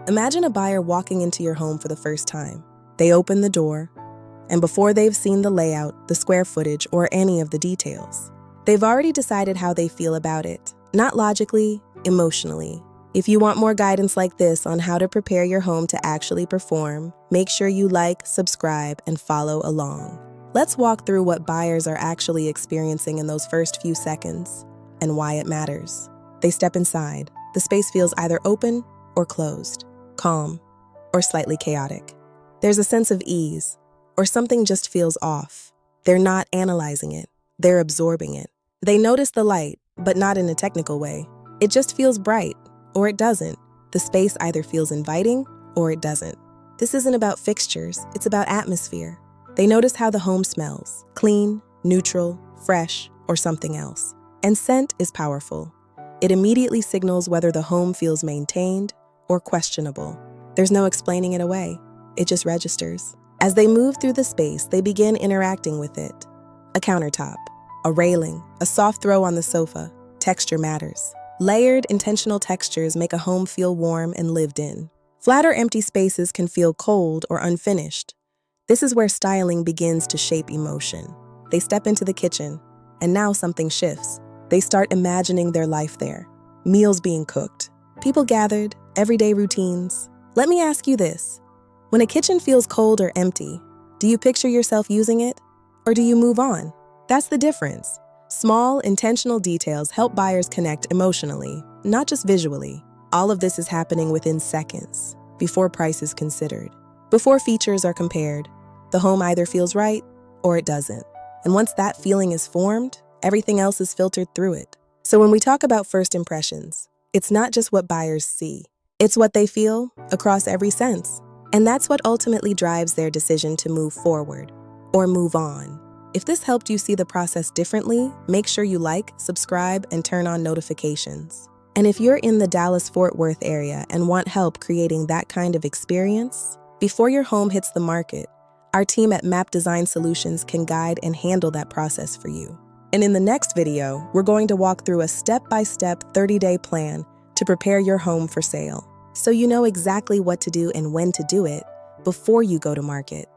Imagine a buyer walking into your home for the first time. They open the door, and before they've seen the layout, the square footage, or any of the details, they've already decided how they feel about it. Not logically, emotionally. If you want more guidance like this on how to prepare your home to actually perform, make sure you like, subscribe, and follow along. Let's walk through what buyers are actually experiencing in those first few seconds and why it matters. They step inside. The space feels either open or closed, calm or slightly chaotic. There's a sense of ease, or something just feels off. They're not analyzing it, they're absorbing it. They notice the light, but not in a technical way. It just feels bright, or it doesn't. The space either feels inviting, or it doesn't. This isn't about fixtures, it's about atmosphere. They notice how the home smells, clean, neutral, fresh, or something else. And scent is powerful. It immediately signals whether the home feels maintained or questionable. There's no explaining it away. It just registers. As they move through the space, they begin interacting with it. A countertop, a railing, a soft throw on the sofa. Texture matters. Layered, intentional textures make a home feel warm and lived in. Flat or empty spaces can feel cold or unfinished. This is where styling begins to shape emotion. They step into the kitchen, and now something shifts. They start imagining their life there. Meals being cooked, people gathered, everyday routines. Let me ask you this. When a kitchen feels cold or empty, do you picture yourself using it? Or do you move on? That's the difference. Small, intentional details help buyers connect emotionally, not just visually. All of this is happening within seconds, before price is considered. Before features are compared, the home either feels right or it doesn't. And once that feeling is formed, everything else is filtered through it. So when we talk about first impressions, it's not just what buyers see. It's what they feel across every sense. And that's what ultimately drives their decision to move forward or move on. If this helped you see the process differently, make sure you like, subscribe, and turn on notifications. And if you're in the Dallas-Fort Worth area and want help creating that kind of experience, before your home hits the market, our team at Map Design Solutions can guide and handle that process for you. And in the next video, we're going to walk through a step-by-step 30-day plan to prepare your home for sale, so you know exactly what to do and when to do it before you go to market.